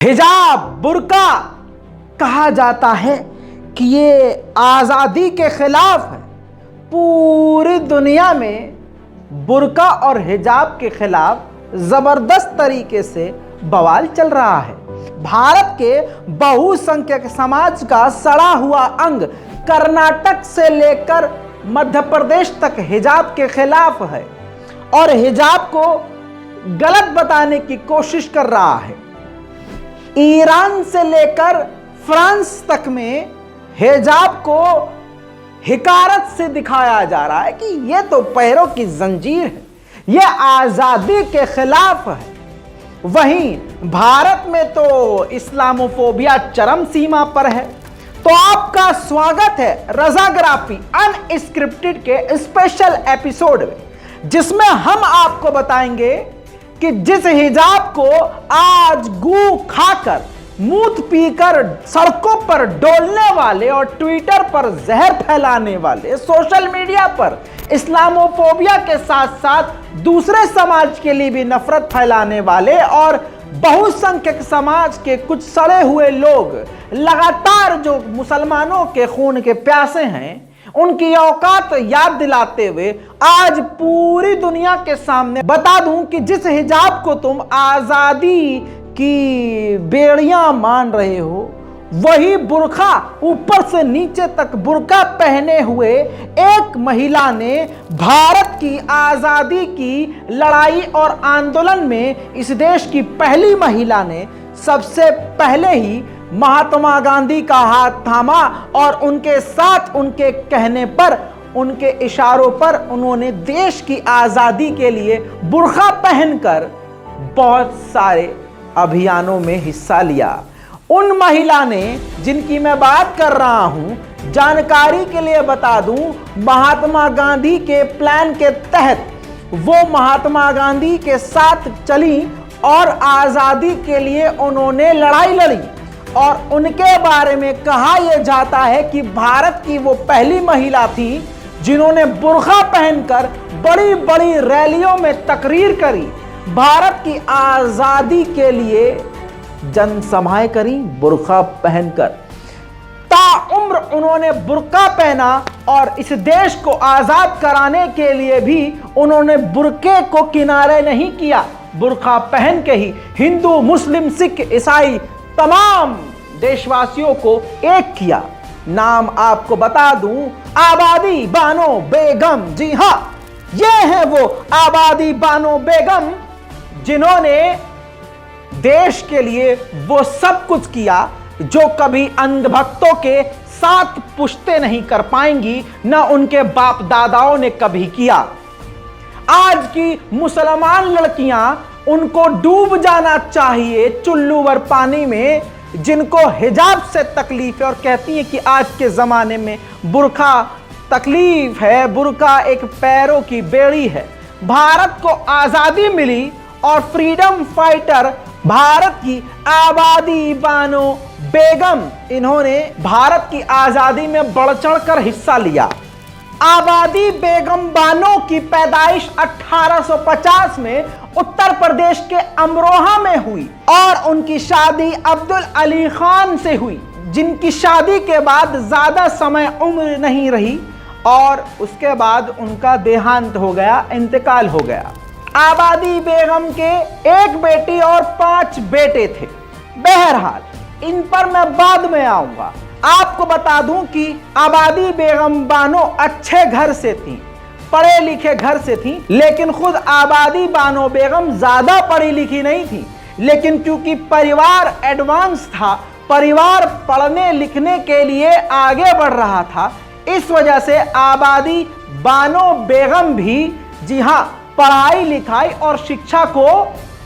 हिजाब, बुर्का कहा जाता है कि ये आज़ादी के खिलाफ है। पूरी दुनिया में बुर्का और हिजाब के खिलाफ ज़बरदस्त तरीके से बवाल चल रहा है। भारत के बहुसंख्यक समाज का सड़ा हुआ अंग कर्नाटक से लेकर मध्य प्रदेश तक हिजाब के खिलाफ है और हिजाब को गलत बताने की कोशिश कर रहा है। ईरान से लेकर फ्रांस तक में हिजाब को हिकारत से दिखाया जा रहा है कि यह तो पैरों की जंजीर है, यह आज़ादी के खिलाफ है। वहीं भारत में तो इस्लामोफोबिया चरम सीमा पर है। तो आपका स्वागत है रज़ाग्राफी अनस्क्रिप्टेड के स्पेशल एपिसोड में, जिसमें हम आपको बताएंगे कि जिस हिजाब को आज गू खाकर मूत पीकर सड़कों पर डोलने वाले और ट्विटर पर जहर फैलाने वाले, सोशल मीडिया पर इस्लामोफोबिया के साथ साथ दूसरे समाज के लिए भी नफरत फैलाने वाले और बहुसंख्यक समाज के कुछ सड़े हुए लोग लगातार जो मुसलमानों के खून के प्यासे हैं, उनकी औकात याद दिलाते हुए आज पूरी दुनिया के सामने बता दूं कि जिस हिजाब को तुम आज़ादी की बेड़ियां मान रहे हो, वही बुर्का ऊपर से नीचे तक बुर्का पहने हुए एक महिला ने भारत की आज़ादी की लड़ाई और आंदोलन में, इस देश की पहली महिला ने सबसे पहले ही महात्मा गांधी का हाथ थामा और उनके साथ उनके कहने पर, उनके इशारों पर उन्होंने देश की आज़ादी के लिए बुर्का पहनकर बहुत सारे अभियानों में हिस्सा लिया। उन महिला ने, जिनकी मैं बात कर रहा हूं, जानकारी के लिए बता दूं, महात्मा गांधी के प्लान के तहत वो महात्मा गांधी के साथ चली और आज़ादी के लिए उन्होंने लड़ाई लड़ी। और उनके बारे में कहा यह जाता है कि भारत की वो पहली महिला थी जिन्होंने बुर्का पहनकर बड़ी बड़ी रैलियों में तकरीर करी, भारत की आज़ादी के लिए जनसभाएं करी बुर्का पहनकर। ताउम्र उन्होंने बुर्का पहना और इस देश को आज़ाद कराने के लिए भी उन्होंने बुर्के को किनारे नहीं किया। बुर्का पहन के ही हिंदू, मुस्लिम, सिख, ईसाई तमाम देशवासियों को एक किया। नाम आपको बता दूं, आबादी बानो बेगम। जी हां, ये है वो आबादी बानो बेगम जिन्होंने देश के लिए वो सब कुछ किया जो कभी अंधभक्तों के सात पुश्ते नहीं कर पाएंगी, न उनके बाप दादाओं ने कभी किया। आज की मुसलमान लड़कियां, उनको डूब जाना चाहिए चुल्लूवर पानी में, जिनको हिजाब से तकलीफ है और कहती हैं कि आज के ज़माने में बुर्का तकलीफ है, बुर्का एक पैरों की बेड़ी है। भारत को आज़ादी मिली और फ्रीडम फाइटर भारत की आबादी बानो बेगम, इन्होंने भारत की आज़ादी में बढ़ चढ़ कर हिस्सा लिया। आबादी बेगम बानो की पैदाइश 1850 में उत्तर प्रदेश के अमरोहा में हुई और उनकी शादी अब्दुल अली खान से हुई, जिनकी शादी के बाद ज़्यादा समय उम्र नहीं रही और उसके बाद उनका देहांत हो गया, इंतकाल हो गया। आबादी बेगम के एक बेटी और 5 बेटे थे। बहरहाल इन पर मैं बाद में आऊंगा। आपको बता दूं कि आबादी बेगम बानो अच्छे घर से थी, पढ़े लिखे घर से थी, लेकिन खुद आबादी बानो बेगम ज्यादा पढ़ी लिखी नहीं थी। लेकिन क्योंकि परिवार एडवांस था, परिवार पढ़ने लिखने के लिए आगे बढ़ रहा था, इस वजह से आबादी बानो बेगम भी, जी हां, पढ़ाई लिखाई और शिक्षा को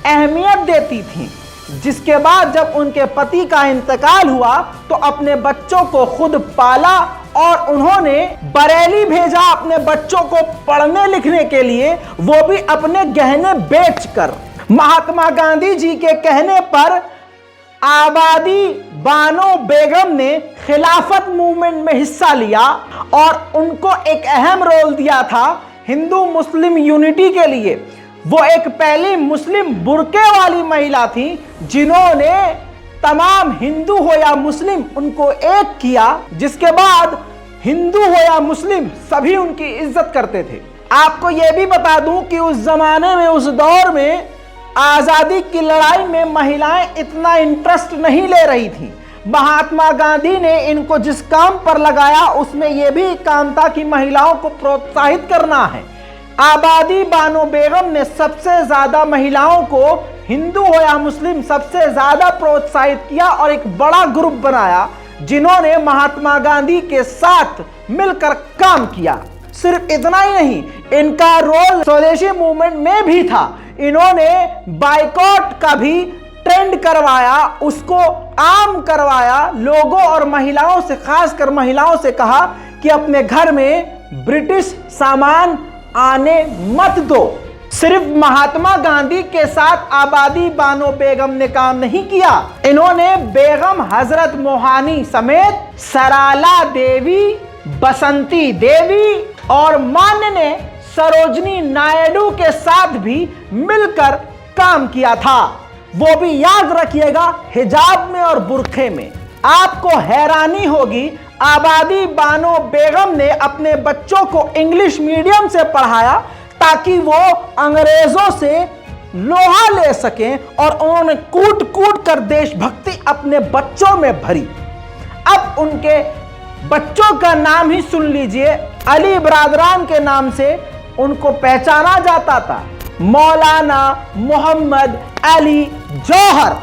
अहमियत देती थी। जिसके बाद जब उनके पति का इंतकाल हुआ तो अपने बच्चों को खुद पाला और उन्होंने बरेली भेजा अपने बच्चों को पढ़ने लिखने के लिए, वो भी अपने गहने बेचकर। महात्मा गांधी जी के कहने पर आबादी बानो बेगम ने खिलाफत मूवमेंट में हिस्सा लिया और उनको एक अहम रोल दिया था हिंदू मुस्लिम यूनिटी के लिए। वो एक पहली मुस्लिम बुर्के वाली महिला थी जिन्होंने तमाम हिंदू हो या मुस्लिम उनको एक किया, जिसके बाद हिंदू हो या मुस्लिम सभी उनकी इज्जत करते थे। आपको यह भी बता दूं कि उस जमाने में, उस दौर में आजादी की लड़ाई में महिलाएं इतना इंटरेस्ट नहीं ले रही थी। महात्मा गांधी ने इनको जिस काम पर लगाया उसमें यह भी काम था कि महिलाओं को प्रोत्साहित करना है। आबादी बानो बेगम ने सबसे ज्यादा महिलाओं को, हिंदू हो या मुस्लिम, सबसे ज्यादा प्रोत्साहित किया और एक बड़ा ग्रुप बनाया जिन्होंने महात्मा गांधी के साथ मिलकर काम किया। सिर्फ इतना ही नहीं, इनका रोल स्वदेशी मूवमेंट में भी था। इन्होंने बाइकॉट का भी ट्रेंड करवाया, उसको आम करवाया। लोगों और महिलाओं से, खासकर महिलाओं से कहा कि अपने घर में ब्रिटिश सामान आने मत दो। सिर्फ महात्मा गांधी के साथ आबादी बानो बेगम ने काम नहीं किया, इन्होंने बेगम हजरत मोहानी समेत सराला देवी, बसंती देवी और माननीय सरोजनी नायडू के साथ भी मिलकर काम किया था। वो भी याद रखिएगा, हिजाब में और बुरखे में। आपको हैरानी होगी, आबादी बानो बेगम ने अपने बच्चों को इंग्लिश मीडियम से पढ़ाया ताकि वो अंग्रेजों से लोहा ले सकें, और उन्होंने कूट कूट कर देशभक्ति अपने बच्चों में भरी। अब उनके बच्चों का नाम ही सुन लीजिए, अली बरादरान के नाम से उनको पहचाना जाता था। मौलाना मोहम्मद अली जौहर।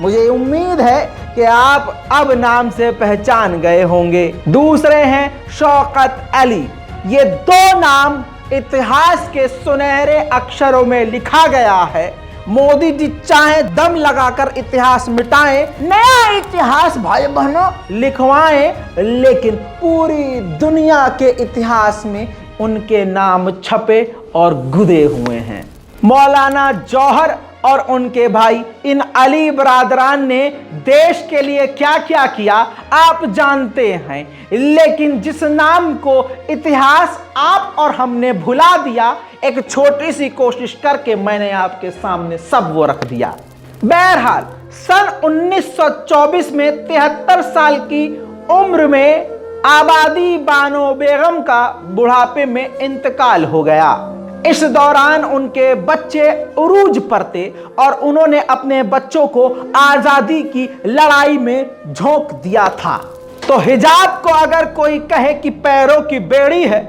मुझे उम्मीद है कि आप अब नाम से पहचान गए होंगे। दूसरे हैं शौकत अली। ये दो नाम इतिहास के सुनहरे अक्षरों में लिखा गया है। मोदी जी चाहे दम लगाकर इतिहास मिटाएं, नया इतिहास भाई बहनों लिखवाएं, लेकिन पूरी दुनिया के इतिहास में उनके नाम छपे और गुदे हुए हैं। मौलाना जौहर और उनके भाई इन अली बरादरान ने देश के लिए क्या क्या किया आप जानते हैं, लेकिन जिस नाम को इतिहास आप और हमने भुला दिया, एक छोटी सी कोशिश करके मैंने आपके सामने सब वो रख दिया। बहरहाल सन 1924 में 73 साल की उम्र में आबादी बानो बेगम का बुढ़ापे में इंतकाल हो गया। इस दौरान उनके बच्चे उरूज पर थे और उन्होंने अपने बच्चों को आजादी की लड़ाई में झोंक दिया था। तो हिजाब को अगर कोई कहे कि पैरों की बेड़ी है,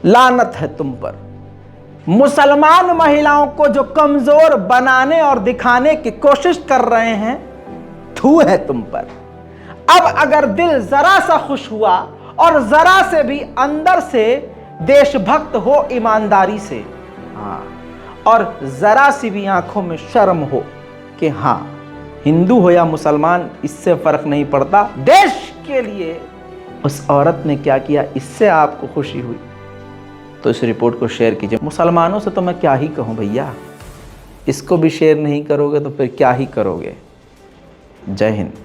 लानत है तुम पर। मुसलमान महिलाओं को जो कमजोर बनाने और दिखाने की कोशिश कर रहे हैं, थू है तुम पर। अब अगर दिल जरा सा खुश हुआ और जरा से भी अंदर से देशभक्त हो ईमानदारी से, हाँ, और जरा सी भी आंखों में शर्म हो कि हाँ, हिंदू हो या मुसलमान इससे फर्क नहीं पड़ता, देश के लिए उस औरत ने क्या किया, इससे आपको खुशी हुई, तो इस रिपोर्ट को शेयर कीजिए। मुसलमानों से तो मैं क्या ही कहूँ भैया, इसको भी शेयर नहीं करोगे तो फिर क्या ही करोगे। जय हिंद।